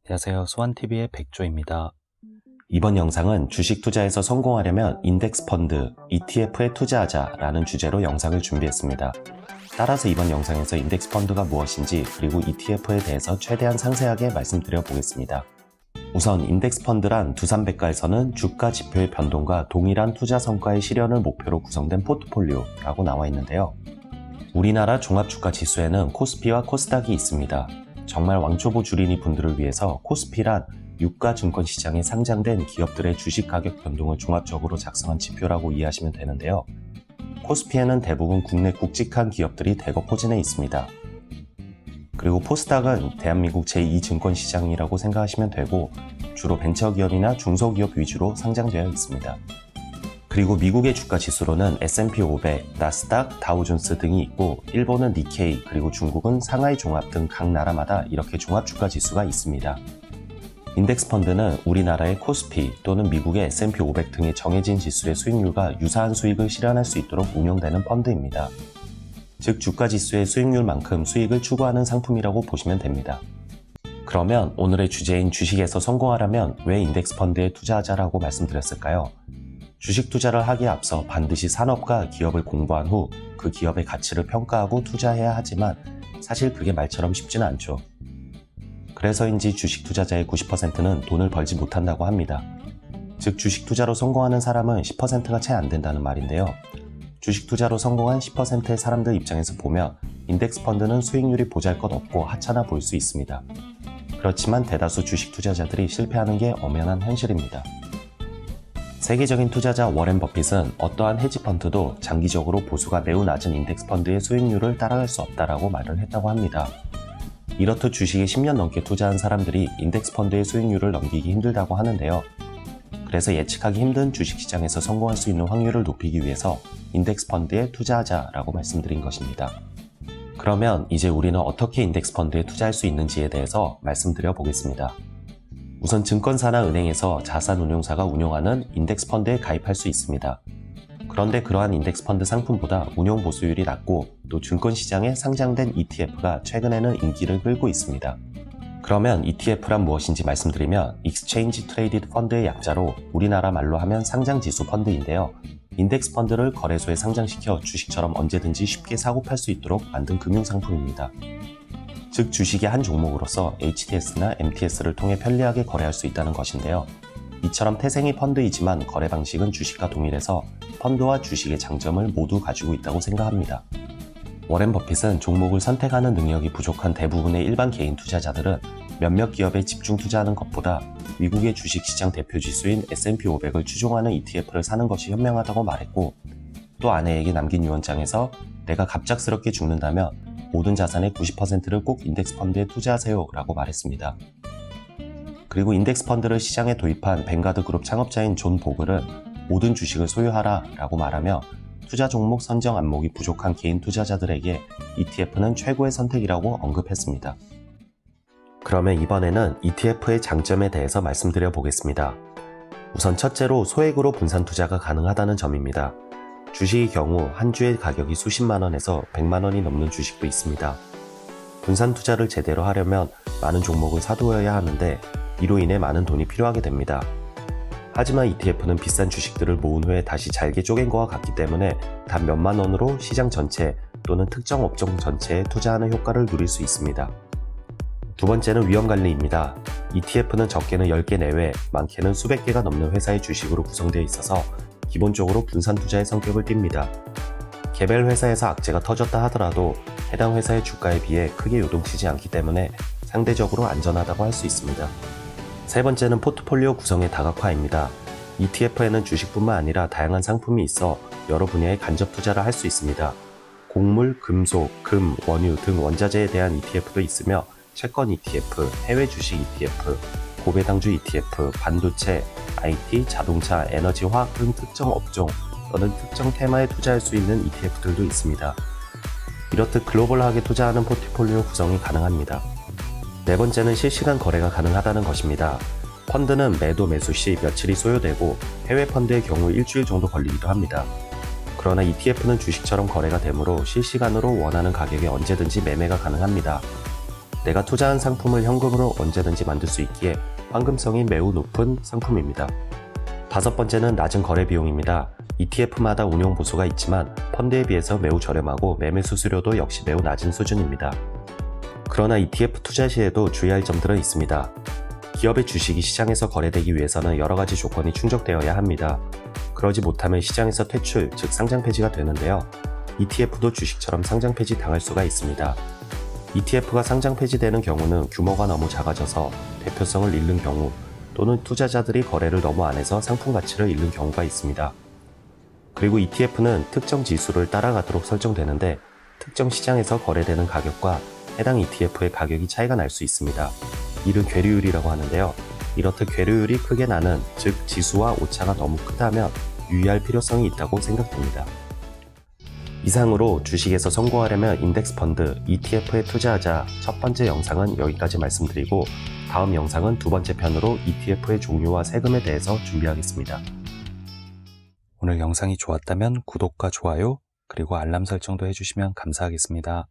안녕하세요. 수완TV의 백조입니다. 이번 영상은 주식 투자에서 성공하려면 인덱스 펀드, ETF에 투자하자라는 주제로 영상을 준비했습니다. 따라서 이번 영상에서 인덱스 펀드가 무엇인지 그리고 ETF에 대해서 최대한 상세하게 말씀드려 보겠습니다. 우선 인덱스 펀드란 두산백과에서는 주가 지표의 변동과 동일한 투자 성과의 실현을 목표로 구성된 포트폴리오라고 나와 있는데요. 우리나라 종합주가 지수에는 코스피와 코스닥이 있습니다. 정말 왕초보 주린이 분들을 위해서 코스피란 유가 증권시장에 상장된 기업들의 주식 가격 변동을 종합적으로 작성한 지표라고 이해하시면 되는데요. 코스피에는 대부분 국내 굵직한 기업들이 대거 포진해 있습니다. 그리고 코스닥은 대한민국 제2증권시장이라고 생각하시면 되고 주로 벤처기업이나 중소기업 위주로 상장되어 있습니다. 그리고 미국의 주가 지수로는 S&P 500, 나스닥, 다우존스 등이 있고 일본은 니케이, 그리고 중국은 상하이 종합 등 각 나라마다 이렇게 종합주가 지수가 있습니다. 인덱스 펀드는 우리나라의 코스피 또는 미국의 S&P 500 등의 정해진 지수의 수익률과 유사한 수익을 실현할 수 있도록 운용되는 펀드입니다. 즉 주가 지수의 수익률만큼 수익을 추구하는 상품이라고 보시면 됩니다. 그러면 오늘의 주제인 주식에서 성공하려면 왜 인덱스 펀드에 투자하자라고 말씀드렸을까요? 주식 투자를 하기에 앞서 반드시 산업과 기업을 공부한 후 그 기업의 가치를 평가하고 투자해야 하지만 사실 그게 말처럼 쉽지는 않죠. 그래서인지 주식 투자자의 90%는 돈을 벌지 못한다고 합니다. 즉 주식 투자로 성공하는 사람은 10%가 채 안 된다는 말인데요. 주식 투자로 성공한 10%의 사람들 입장에서 보면 인덱스 펀드는 수익률이 보잘것없고 하찮아 보일 수 있습니다. 그렇지만 대다수 주식 투자자들이 실패하는 게 엄연한 현실입니다. 세계적인 투자자 워렌 버핏은 어떠한 헤지 펀드도 장기적으로 보수가 매우 낮은 인덱스 펀드의 수익률을 따라갈 수 없다라고 말을 했다고 합니다. 이렇듯 주식에 10년 넘게 투자한 사람들이 인덱스 펀드의 수익률을 넘기기 힘들다고 하는데요. 그래서 예측하기 힘든 주식시장에서 성공할 수 있는 확률을 높이기 위해서 인덱스 펀드에 투자하자라고 말씀드린 것입니다. 그러면 이제 우리는 어떻게 인덱스 펀드에 투자할 수 있는지에 대해서 말씀드려 보겠습니다. 우선 증권사나 은행에서 자산운용사가 운용하는 인덱스 펀드에 가입할 수 있습니다. 그런데 그러한 인덱스 펀드 상품보다 운용 보수율이 낮고 또 증권시장에 상장된 ETF가 최근에는 인기를 끌고 있습니다. 그러면 ETF란 무엇인지 말씀드리면 Exchange Traded Fund의 약자로 우리나라 말로 하면 상장지수 펀드인데요. 인덱스 펀드를 거래소에 상장시켜 주식처럼 언제든지 쉽게 사고 팔 수 있도록 만든 금융상품입니다. 즉 주식의 한 종목으로서 HTS나 MTS를 통해 편리하게 거래할 수 있다는 것인데요. 이처럼 태생이 펀드이지만 거래 방식은 주식과 동일해서 펀드와 주식의 장점을 모두 가지고 있다고 생각합니다. 워렌 버핏은 종목을 선택하는 능력이 부족한 대부분의 일반 개인 투자자들은 몇몇 기업에 집중 투자하는 것보다 미국의 주식시장 대표 지수인 S&P 500을 추종하는 ETF를 사는 것이 현명하다고 말했고 또 아내에게 남긴 유언장에서 내가 갑작스럽게 죽는다면 모든 자산의 90%를 꼭 인덱스 펀드에 투자하세요 라고 말했습니다. 그리고 인덱스 펀드를 시장에 도입한 뱅가드 그룹 창업자인 존 보글은 모든 주식을 소유하라 라고 말하며 투자 종목 선정 안목이 부족한 개인 투자자들에게 ETF는 최고의 선택이라고 언급했습니다. 그러면 이번에는 ETF의 장점에 대해서 말씀드려 보겠습니다. 우선 첫째로 소액으로 분산 투자가 가능하다는 점입니다. 주식의 경우 한 주의 가격이 수십만 원에서 100만 원이 넘는 주식도 있습니다. 분산 투자를 제대로 하려면 많은 종목을 사두어야 하는데 이로 인해 많은 돈이 필요하게 됩니다. 하지만 ETF는 비싼 주식들을 모은 후에 다시 잘게 쪼갠 것과 같기 때문에 단 몇만 원으로 시장 전체 또는 특정 업종 전체에 투자하는 효과를 누릴 수 있습니다. 두 번째는 위험관리입니다. ETF는 적게는 10개 내외, 많게는 수백 개가 넘는 회사의 주식으로 구성되어 있어서 기본적으로 분산 투자의 성격을 띱니다. 개별 회사에서 악재가 터졌다 하더라도 해당 회사의 주가에 비해 크게 요동치지 않기 때문에 상대적으로 안전하다고 할 수 있습니다. 세 번째는 포트폴리오 구성의 다각화입니다. ETF에는 주식뿐만 아니라 다양한 상품이 있어 여러 분야의 간접 투자를 할 수 있습니다. 곡물, 금속, 금, 원유 등 원자재에 대한 ETF도 있으며 채권 ETF, 해외 주식 ETF, 고배당주 ETF, 반도체, IT, 자동차, 에너지, 화학 등 특정 업종 또는 특정 테마에 투자할 수 있는 ETF들도 있습니다. 이렇듯 글로벌하게 투자하는 포트폴리오 구성이 가능합니다. 네 번째는 실시간 거래가 가능하다는 것입니다. 펀드는 매도 매수 시 며칠이 소요되고 해외 펀드의 경우 일주일 정도 걸리기도 합니다. 그러나 ETF는 주식처럼 거래가 되므로 실시간으로 원하는 가격에 언제든지 매매가 가능합니다. 내가 투자한 상품을 현금으로 언제든지 만들 수 있기에 황금성이 매우 높은 상품입니다. 다섯 번째는 낮은 거래 비용입니다. ETF마다 운용 보수가 있지만 펀드에 비해서 매우 저렴하고 매매 수수료도 역시 매우 낮은 수준입니다. 그러나 ETF 투자 시에도 주의할 점들은 있습니다. 기업의 주식이 시장에서 거래되기 위해서는 여러 가지 조건이 충족되어야 합니다. 그러지 못하면 시장에서 퇴출, 즉 상장 폐지가 되는데요. ETF도 주식처럼 상장 폐지 당할 수가 있습니다. ETF가 상장 폐지되는 경우는 규모가 너무 작아져서 대표성을 잃는 경우 또는 투자자들이 거래를 너무 안 해서 상품 가치를 잃는 경우가 있습니다. 그리고 ETF는 특정 지수를 따라가도록 설정되는데 특정 시장에서 거래되는 가격과 해당 ETF의 가격이 차이가 날 수 있습니다. 이를 괴류율이라고 하는데요. 이렇듯 괴류율이 크게 나는, 즉 지수와 오차가 너무 크다면 유의할 필요성이 있다고 생각됩니다. 이상으로 주식에서 성공하려면 인덱스 펀드, ETF에 투자하자 첫 번째 영상은 여기까지 말씀드리고 다음 영상은 두 번째 편으로 ETF의 종류와 세금에 대해서 준비하겠습니다. 오늘 영상이 좋았다면 구독과 좋아요, 그리고 알람 설정도 해주시면 감사하겠습니다.